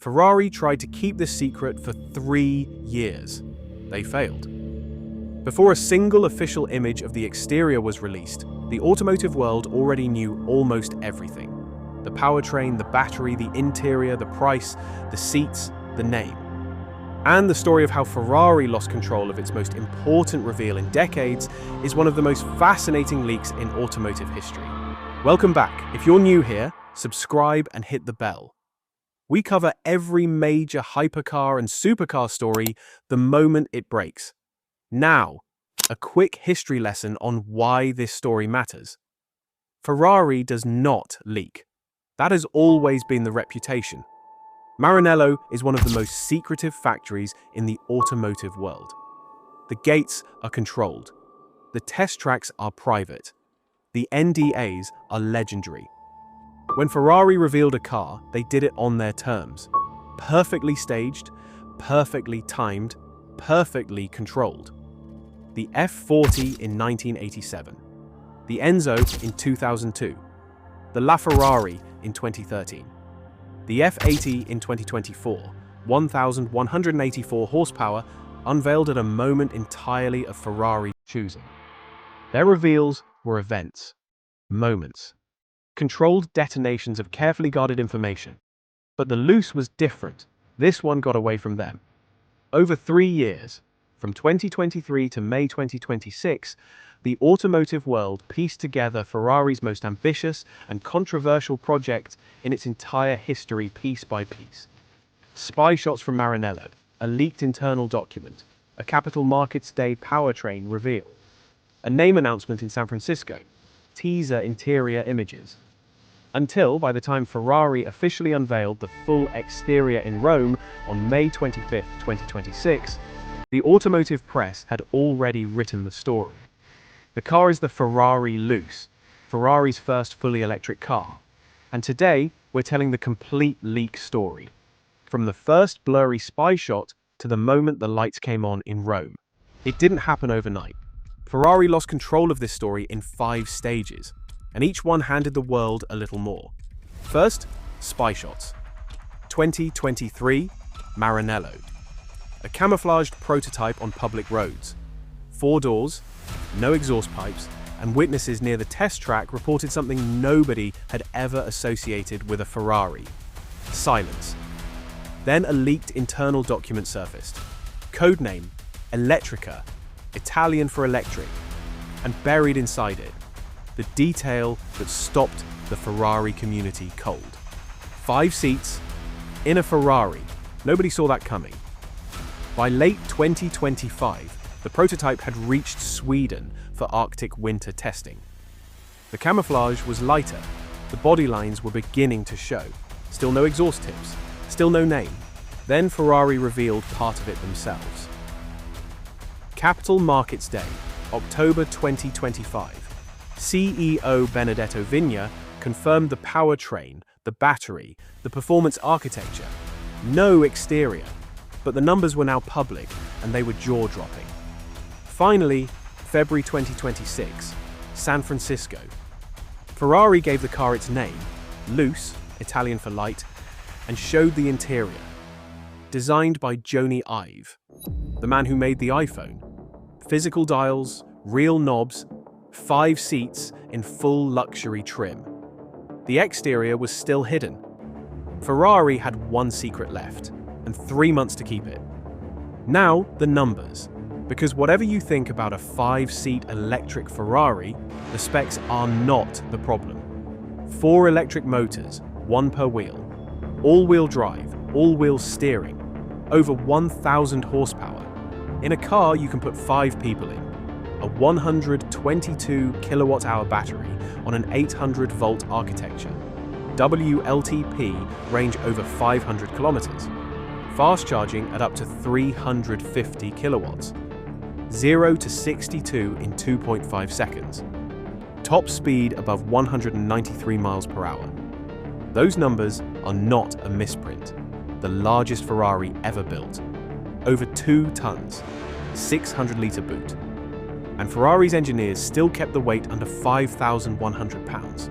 Ferrari tried to keep this secret for 3 years. They failed. Before a single official image of the exterior was released, the automotive world already knew almost everything. The powertrain, the battery, the interior, the price, the seats, the name. And the story of how Ferrari lost control of its most important reveal in decades is one of the most fascinating leaks in automotive history. Welcome back. If you're new here, subscribe and hit the bell. We cover every major hypercar and supercar story the moment it breaks. Now, a quick history lesson on why this story matters. Ferrari does not leak. That has always been the reputation. Maranello is one of the most secretive factories in the automotive world. The gates are controlled. The test tracks are private. The NDAs are legendary. When Ferrari revealed a car, they did it on their terms. Perfectly staged, perfectly timed, perfectly controlled. The F40 in 1987. The Enzo in 2002. The LaFerrari in 2013. The F80 in 2024, 1,184 horsepower, unveiled at a moment entirely of Ferrari choosing. Their reveals were events, moments, controlled detonations of carefully guarded information. But the Luce was different. This one got away from them. Over 3 years, from 2023 to May 2026, the automotive world pieced together Ferrari's most ambitious and controversial project in its entire history piece by piece. Spy shots from Maranello, a leaked internal document, a Capital Markets Day powertrain reveal, a name announcement in San Francisco, teaser interior images. Until, by the time Ferrari officially unveiled the full exterior in Rome on May 25, 2026, the automotive press had already written the story. The car is the Ferrari Luce, Ferrari's first fully electric car. And today, we're telling the complete leak story. From the first blurry spy shot to the moment the lights came on in Rome. It didn't happen overnight. Ferrari lost control of this story in 5 stages, and each one handed the world a little more. First, spy shots. 2023, Maranello. A camouflaged prototype on public roads. 4 doors, no exhaust pipes, and witnesses near the test track reported something nobody had ever associated with a Ferrari. Silence. Then a leaked internal document surfaced. Codename, Elettrica, Italian for electric, and buried inside it, the detail that stopped the Ferrari community cold. 5 seats, in a Ferrari. Nobody saw that coming. By late 2025, the prototype had reached Sweden for Arctic winter testing. The camouflage was lighter. The body lines were beginning to show. Still no exhaust tips. Still no name. Then Ferrari revealed part of it themselves. Capital Markets Day, October 2025. CEO Benedetto Vigna confirmed the powertrain, the battery, the performance architecture. No exterior. But the numbers were now public, and they were jaw-dropping. Finally, February 2026, San Francisco. Ferrari gave the car its name, Luce, Italian for light, and showed the interior. Designed by Jony Ive, the man who made the iPhone. Physical dials, real knobs, 5 seats in full luxury trim. The exterior was still hidden. Ferrari had 1 secret left, and 3 months to keep it. Now, the numbers. Because whatever you think about a 5-seat electric Ferrari, the specs are not the problem. 4 electric motors, 1 per wheel. All-wheel drive, all-wheel steering. Over 1,000 horsepower. In a car you can put 5 people in. A 122 kilowatt-hour battery on an 800-volt architecture. WLTP range over 500 kilometers. Fast charging at up to 350 kilowatts. 0 to 62 in 2.5 seconds. Top speed above 193 miles per hour. Those numbers are not a misprint. The largest Ferrari ever built. Over 2 tons, 600-litre boot. And Ferrari's engineers still kept the weight under 5,100 pounds.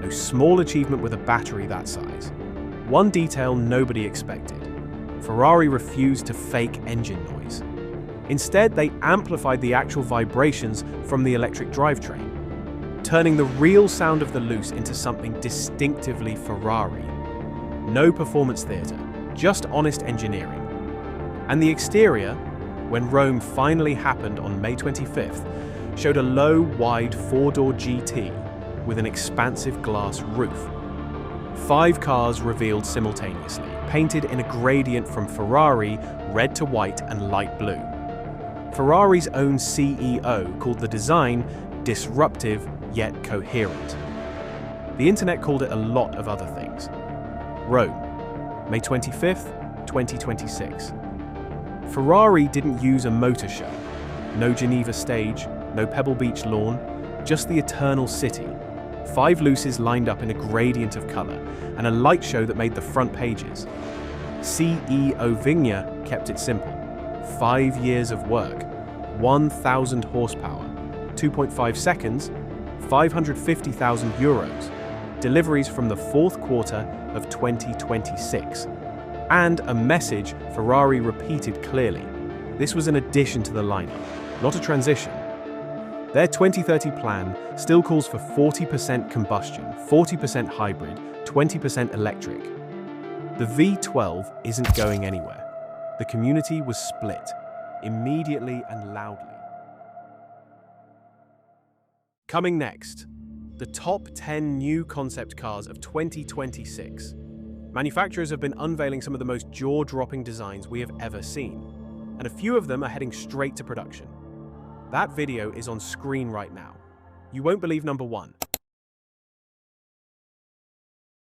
No small achievement with a battery that size. one detail nobody expected. Ferrari refused to fake engine noise. Instead, they amplified the actual vibrations from the electric drivetrain, turning the real sound of the Luce into something distinctively Ferrari. No performance theatre, just honest engineering. And the exterior, when Rome finally happened on May 25th, showed a low, wide four-door GT with an expansive glass roof. 5 cars revealed simultaneously, painted in a gradient from Ferrari, red to white and light blue. Ferrari's own CEO called the design disruptive yet coherent. The internet called it a lot of other things. Rome, May 25th, 2026. Ferrari didn't use a motor show. No Geneva stage, no Pebble Beach lawn, just the eternal city. 5 Luces lined up in a gradient of color, and a light show that made the front pages. CEO Vigna kept it simple. 5 years of work, 1,000 horsepower, 2.5 seconds, 550,000 euros, deliveries from the 4th quarter of 2026. And a message Ferrari repeated clearly. This was an addition to the lineup, not a transition. Their 2030 plan still calls for 40% combustion, 40% hybrid, 20% electric. The V12 isn't going anywhere. The community was split, immediately and loudly. Coming next, the top 10 new concept cars of 2026. Manufacturers have been unveiling some of the most jaw-dropping designs we have ever seen, and a few of them are heading straight to production. That video is on screen right now. You won't believe number 1.